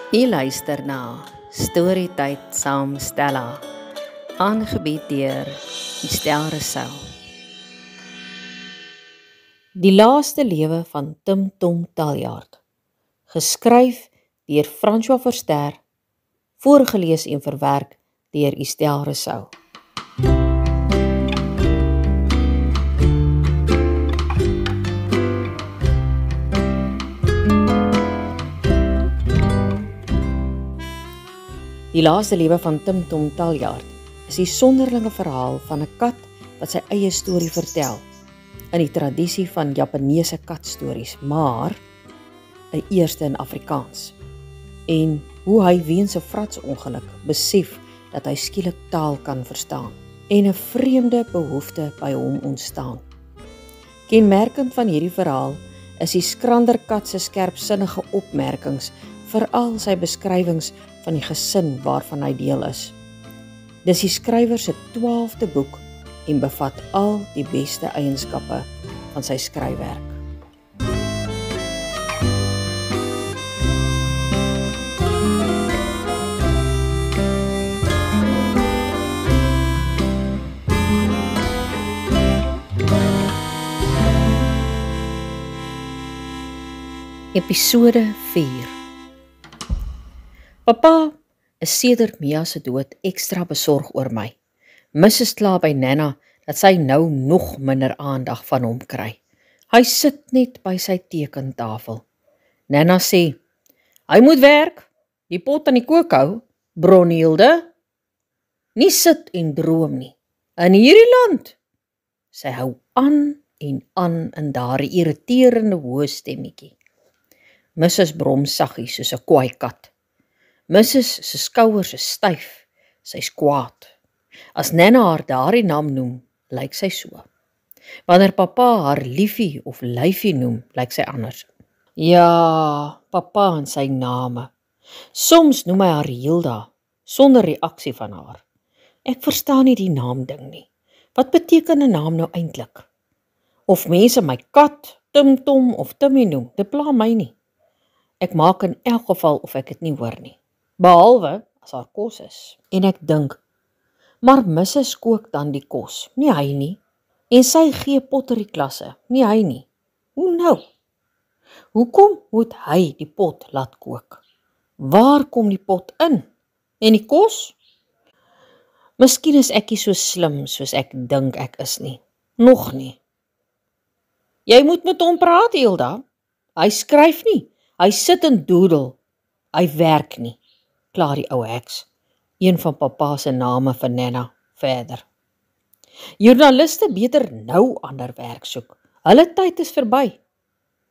Jy luister na Storytyd saam Stella, aangebied deur Estel Rousseau. Die laaste lewe van Tim Tom Taljaard, geskryf deur François Verster, voorgeles en verwerk deur Estel Rousseau. Die laaste lewe van Tim Tom Taljaard is die sonderlinge verhaal van 'n kat wat sy eie storie vertel, in die tradisie van Japaneese katstories, maar 'n eerste in Afrikaans. En hoe hy weens 'n fratsongeluk besef dat hy skielik taal kan verstaan en 'n vreemde behoefte by hom ontstaan. Kenmerkend van hierdie verhaal is die skranderkat se skerpsinnige opmerkings, veral sy beskrywings van die gesin waarvan hy deel is. Dis die skrywer se 12de boek en bevat al die beste eienskappe van sy skryfwerk. Episode 4. Papa is sedert Mia se dood ekstra besorg oor my. Mrs. kla by Nana dat sy nou nog minder aandag van hom kry. Hy sit net by sy tekentafel. Nana sê, hy moet werk, die pot aan die kook hou, Bronielde. Nie sit en droom nie, in hierdie land. Sy hou aan en aan in daardie irriterende hoë stemmetjie. Mrs. brom saggies soos 'n kwaai kat. Mrs. se skouers is styf, sy's kwaad. As Nana haar daardie naam noem, lyk sy so. Wanneer papa haar liefie of lyfie noem, lyk sy anders. Ja, papa en sy name. Soms noem hy haar Hilda, sonder reaksie van haar. Ek verstaan nie die naam ding nie. Wat beteken 'n naam nou eintlik? Of mense my kat, Tim Tom of Timmy noem, dit pla my nie. Ek maak in elk geval of ek dit nie hoor nie. Behalwe as haar kos is. En ek dink, maar Mrs. kook dan die kos, nie hy nie. En sy gee potterieklasse, nie hy nie. Hoe nou? Hoekom moet hy die pot laat kook? Waar kom die pot in? En die kos? Miskien is ek nie so slim soos ek dink ek is nie. Nog nie. Jy moet met hom praat, Hilda. Hy skryf nie. Hy sit en doodle. Hy werk nie, kla die ou heks, een van papa se name vir Nana, verder. Joernaliste beter nou ander werk soek. Hulle tyd is verby.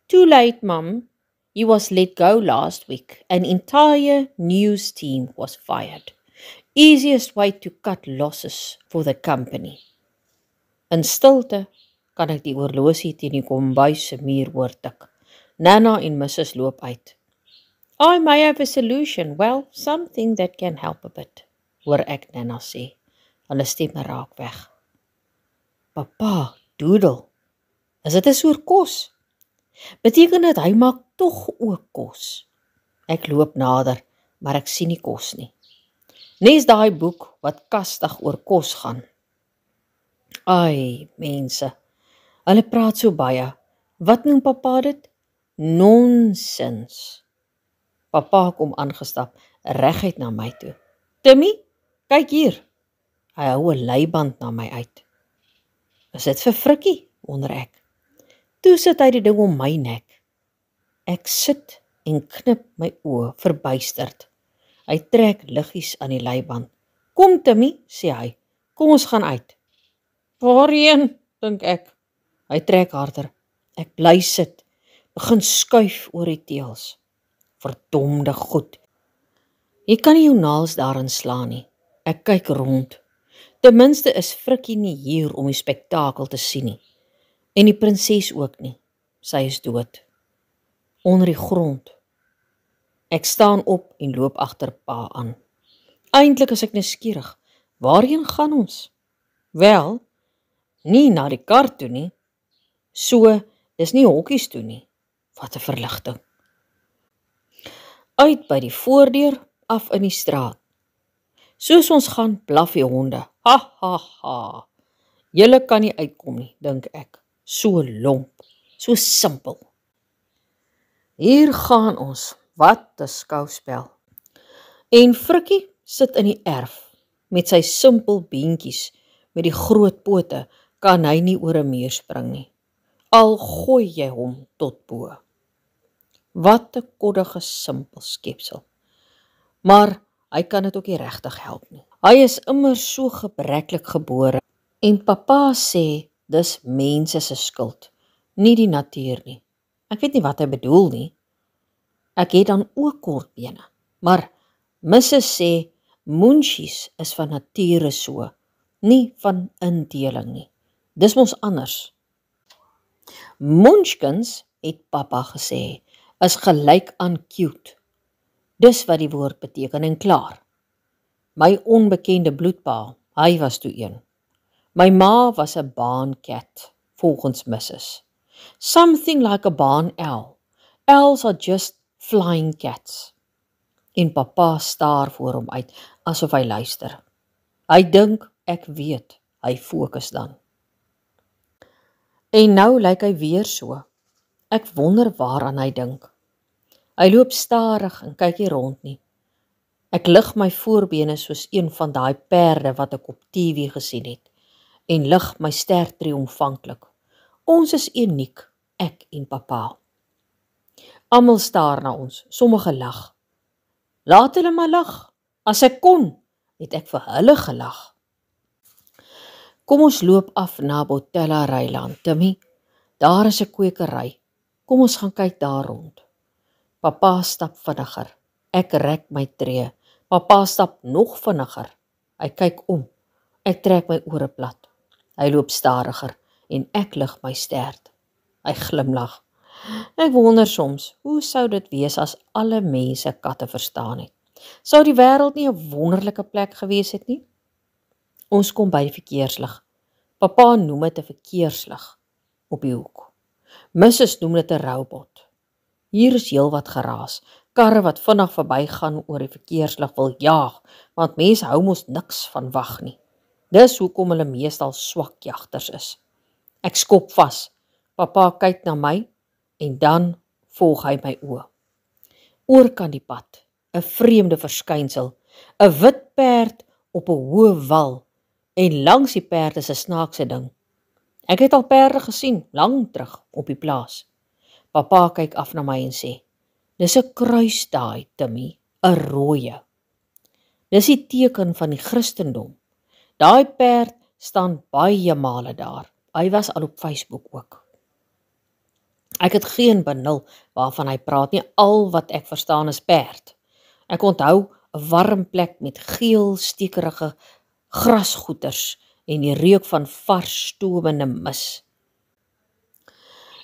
Too late, mum. He was let go last week. An entire news team was fired. Easiest way to cut losses for the company. In stilte kan ek die horlosie teen die kombuis se muur hoor tik. Nana en Mrs. loop uit. I may have a solution, well, something that can help a bit, hoor ek Nana sê. Hulle stemme raak weg. Papa, doodle, is dit 'n soort kos? Beteken dit hy maak tog ook kos? Ek loop nader, maar ek sien nie kos nie. Nes daai boek wat kastig oor kos gaan. Ai, mense, hulle praat so baie. Wat noem papa dit? Nonsens. Papa kom aangestap, reguit na my toe. Timmy, kyk hier. Hy hou 'n leiband na my uit. Is dit vir Frikkie, wonder ek. Toe sit hy die ding om my nek. Ek sit en knip my oë, verbuisterd. Hy trek liggies aan die leiband. Kom Timmy, sê hy, kom ons gaan uit. Waarheen, dink ek. Hy trek harder. Ek bly sit, begin skuif oor die teels. Verdomde goed. Jy kan nie jou naels daarin slaan nie. Ek kyk rond. Ten minste is Frikkie nie hier om die spektakel te sien nie. En die prinses ook nie. Sy is dood. Onder die grond. Ek staan op en loop agter pa aan. Eintlik is ek nuuskierig. Waarheen gaan ons? Wel, nie na die kar toe nie. So, dis nie hokkies toe nie. Wat 'n verligting. Uit by die voordeur, af in die straat. Soos ons gaan, blaf die honde. Ha, ha, ha. Julle kan nie uitkom nie, dink ek. So lomp, so simpel. Hier gaan ons, wat 'n skouspel. En Frikkie sit in die erf, met sy simpel beentjies, met die groot pote, kan hy nie oor 'n muur spring nie. Al gooi jy hom tot bo. Wat 'n koddige simpel skepsel. Maar hy kan dit ook nie regtig help nie. Hy is immer so gebreklik gebore en pappa sê dis mense se skuld, nie die natuur nie. Ek weet nie wat hy bedoel nie. Ek het dan ook kort bene, maar missus sê munchies is van nature so, nie van indeling nie. Dis mos anders. Munchkins, het pappa gesê, is gelyk aan cute. Dis wat die woord beteken en klaar. My onbekende bloedpa, hy was toe een. My ma was 'n baankat, volgens missus. Something like a barn owl. Owls are just flying cats. En pappa staar voor hom uit, asof hy luister. Hy dink ek weet, hy fokus dan. En nou lyk hy weer so. Ek wonder waaraan hy dink. Hy loop stadig en kyk nie rond nie. Ek lig my voorbene soos een van daai perde wat ek op TV gesien het en lig my stert triomfantlik. Ons is uniek, ek en pappa. Almal staar na ons, sommige lag. Laat hulle maar lag. As ek kon, het ek vir hulle gelag. Kom ons loop af na Botella Reiland, Timmy. Daar is 'n kwekery. Kom ons gaan kyk daar rond. Pappa stap vinniger. Ek rek my tree. Pappa stap nog vinniger. Hy kyk om. Ek trek my ore plat. Hy loop stadiger en ek lig my stert. Hy glimlag. Ek wonder soms, hoe sou dit wees as alle mense katte verstaan het? Sou die wêreld nie 'n wonderlike plek gewees het nie? Ons kom by die verkeerslig. Pappa noem dit 'n verkeerslig op die hoek. Missus noem dit 'n robot. Hier is heelwat geraas. Karre wat vinnig verbygaan oor die verkeerslig wil jaag, want mense hou mos niks van wag nie. Dis hoekom hulle meestal swak jagters is. Ek skop vas. Pappa kyk na my en dan volg hy my oë. Oorkant die pad, 'n vreemde verskynsel, 'n wit perd op 'n hoë wal en langs die perd is 'n snaakse ding. Ek het al perde gesien, lank terug op die plaas. Pappa kyk af na my en sê, dis 'n kruisdaai, Timmy, 'n rooie. Dis die teken van die Christendom. Daai perd staan baie male daar. Hy was al op Facebook ook. Ek het geen benul waarvan hy praat nie, al wat ek verstaan is perd. Ek onthou 'n warm plek met geel stekerige grasgoeters en die reuk van vars stomende mis.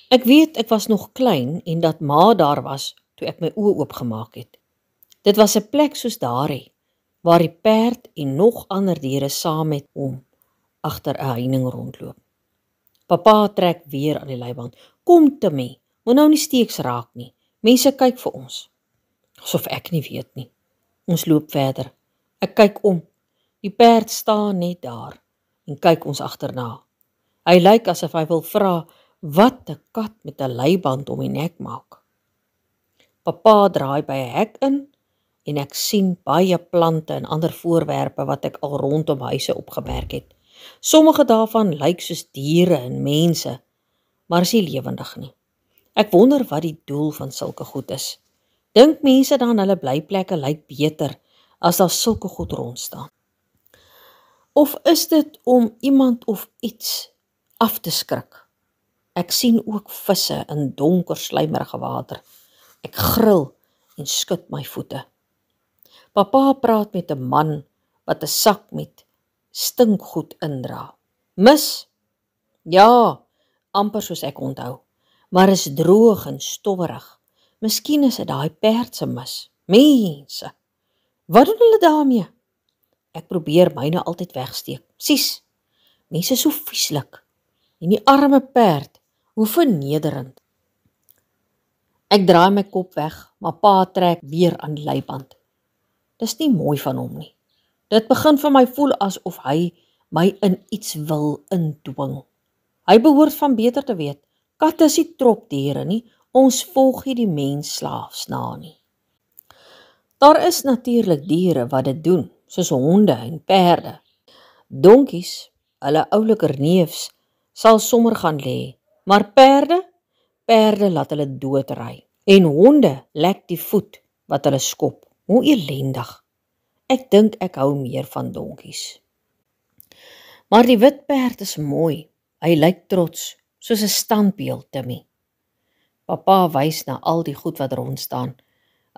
Ek weet ek was nog klein en dat ma daar was toe ek my oë oopgemaak het. Dit was 'n plek soos daardie, waar die perd en nog ander diere saam met hom agter 'n heining rondloop. Pappa trek weer aan die leiband. Kom Timmy, moet nou nie steeks raak nie. Mense kyk vir ons. Asof ek nie weet nie. Ons loop verder. Ek kyk om. Die perd staan net daar en kyk ons agterna. Hy lyk asof hy wil vra wat 'n kat met 'n leiband om die nek maak. Pappa draai by 'n hek in en ek sien baie plante en ander voorwerpe wat ek al rondom huise opgemerk het. Sommige daarvan lyk soos diere en mense, maar is nie lewendig nie. Ek wonder wat die doel van sulke goed is. Dink mense dan hulle blyplekke lyk beter as daar sulke goed rond staan? Of is dit om iemand of iets af te skrik? Ek sien ook visse in donker slijmerige water. Ek gril en skud my voete. Pappa praat met 'n man wat 'n sak met stinkgoed indra. Mis? Ja, amper soos ek onthou, maar is droog en stowwerig. Miskien is dit daai perd se mis. Mense, wat doen hulle daarmee? Ek probeer myne altyd wegsteek. Sies, mense is so vieslik. En die arme perd, hoe vernederend. Ek draai my kop weg, maar pa trek weer aan die leiband. Dis nie mooi van hom nie. Dit begin vir my voel asof hy my in iets wil indwing. Hy behoort van beter te weet. Katte is nie tropdiere nie, ons volg nie die mens slaafs na nie. Daar is natuurlik diere wat dit doen, soos honde en perde. Donkies, hulle ouliker neefs, sal sommer gaan lê, maar perde laat hulle doodry. En honde lek die voet wat hulle skop. Hoe elendig. Ek dink ek hou meer van donkies. Maar die wit perd is mooi. Hy lyk trots, soos 'n standbeeld, Timmy. Papa wys na al die goed wat rond staan.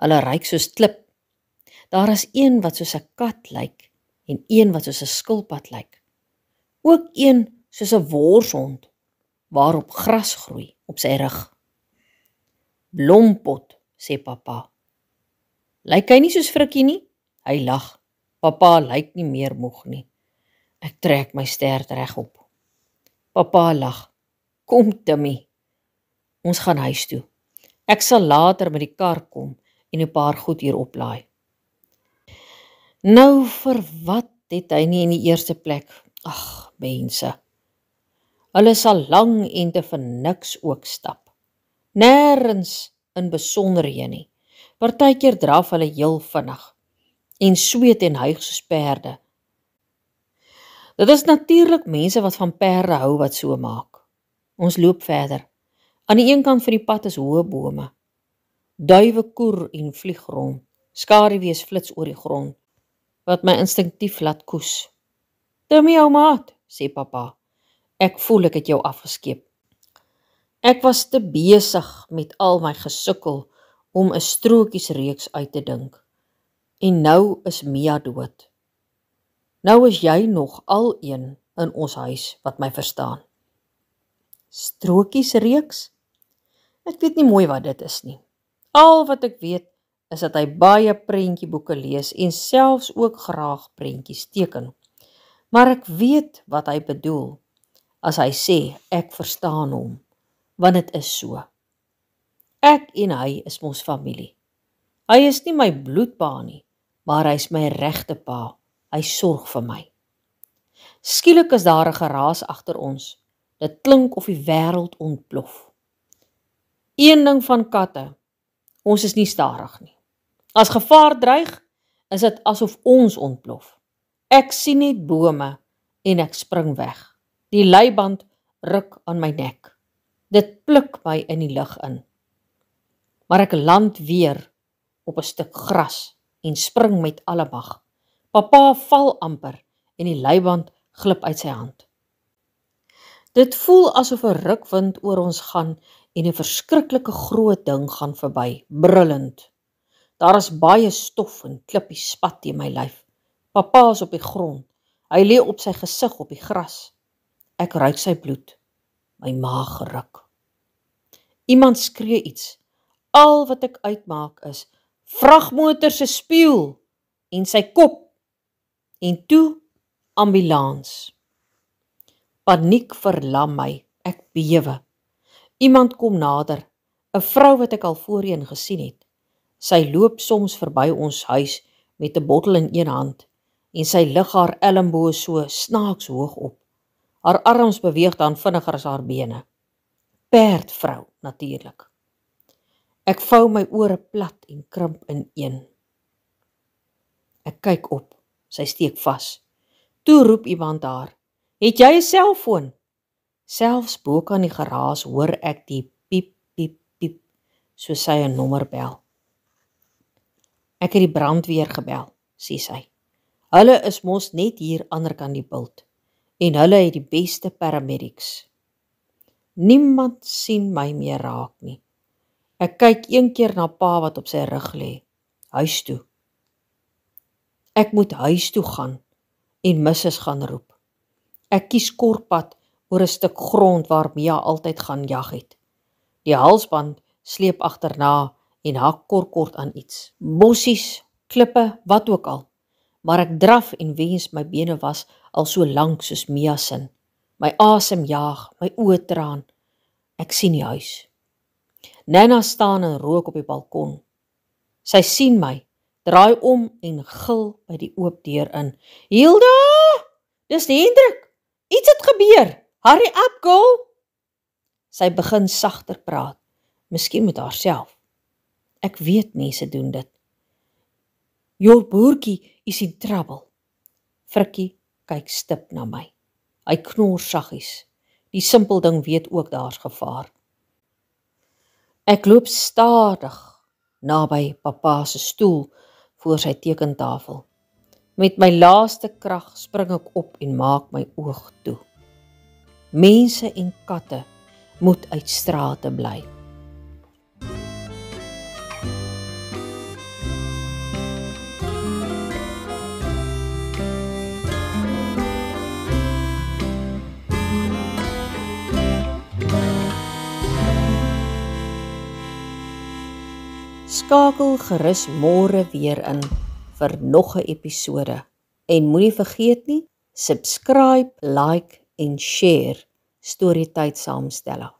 Hulle ryk soos klip. Daar is een wat soos 'n kat lyk en een wat soos 'n skilpad lyk. Ook een soos 'n worshond waarop gras groei op sy rug. Blompot, sê papa. Lyk hy nie soos Frikkie nie? Hy lag. Papa lyk nie meer moeg nie. Ek trek my stert regop. Papa lag. Kom, Timmy. Ons gaan huis toe. Ek sal later met die kar kom en 'n paar goed hier oplaai. Nou vir wat het hy nie in die eerste plek? Ag, mense. Hulle sal lang ente vir niks ook stap. Nêrens in besonderhede nie. Partykeer draf hulle heel vinnig en sweet en hyg soos perde. Dit is natuurlik mense wat van perde hou wat so maak. Ons loop verder. Aan die een kant van die pad is hoë bome. Duwe koer en vlieg rond. Skaduwees flits oor die grond, wat my instinktief laat koes. Timmy, ou maat, sê papa. Ek voel ek het jou afgeskeep. Ek was te besig met al my gesukkel om 'n strokiesreeks uit te dink. En nou is Mia dood. Nou is jy nog al een in ons huis wat my verstaan. Strokiesreeks? Ek weet nie mooi wat dit is nie. Al wat ek weet is dat hy baie prentjieboeke lees en selfs ook graag prentjies teken. Maar ek weet wat hy bedoel as hy sê ek verstaan hom, want dit is so. Ek en hy is mos familie. Hy is nie my bloedpa nie, maar hy is my regte pa. Hy sorg vir my. Skielik is daar 'n geraas agter ons. Dit klink of die wêreld ontplof. Een ding van katte, ons is nie stadig nie. As gevaar dreig, is dit asof ons ontplof. Ek sien net bome en ek spring weg. Die leiband ruk aan my nek. Dit pluk my in die lug in. Maar ek land weer op 'n stuk gras en spring met alle mag. Papa val amper en die leiband glip uit sy hand. Dit voel asof 'n rukwind oor ons gaan en 'n verskriklike groot ding gaan verby, brullend. Daar is baie stof en klippies spat teen my lyf. Papa is op die grond. Hy lê op sy gesig op die gras. Ek ruik sy bloed. My maag ruk. Iemand skree iets. Al wat ek uitmaak is vragmotor se spieël en sy kop. En toe ambulans. Paniek verlam my. Ek bewe. Iemand kom nader. 'n Vrou wat ek al voorheen gesien het. Sy loop soms verby ons huis met 'n bottel in een hand en sy lig haar elmboë so snaaks hoog op. Haar arms beweeg dan vinniger as haar bene. Perdvrou natuurlik. Ek vou my ore plat en krimp ineen. Ek kyk op. Sy steek vas. Toe roep iemand haar. Het jy 'n selfoon? Selfs bo kan die geraas hoor ek die piep, piep, piep, soos sy 'n nommer bel. Ek het die brandweer gebel, sê sy. Hulle is mos net hier aanderkant die bult en hulle het die beste paramedics. Niemand sien my meer raak nie. Ek kyk een keer na pa wat op sy rug lê, huis toe. Ek moet huis toe gaan en missus gaan roep. Ek kies kortpad oor 'n stuk grond waar Mia altyd gaan jag het. Die halsband sleep agterna en hak kort aan iets. Bossies, klippe, wat ook al. Maar ek draf en wens my bene was al so lank soos Mia sin. My asem jaag, my oë traan. Ek sien die huis. Nana staan en rook op die balkon. Sy sien my, draai om en gil by die oop deur in. Hilda! Dis Hendrik! Iets het gebeur! Hurry up, girl! Sy begin sagter praat, miskien met haarself. Ek weet mense doen dit. Jou boertjie is in trouble. Frikkie kyk stip na my. Hy knor saggies. Die simpel ding weet ook daar's gevaar. Ek loop stadig naby pappa se stoel voor sy tekentafel. Met my laaste krag spring ek op en maak my oog toe. Mense en katte moet uit strate bly. Skakel gerus môre weer in vir nog 'n episode. En moenie vergeet nie, subscribe, like en share Storytyd Saamstelle.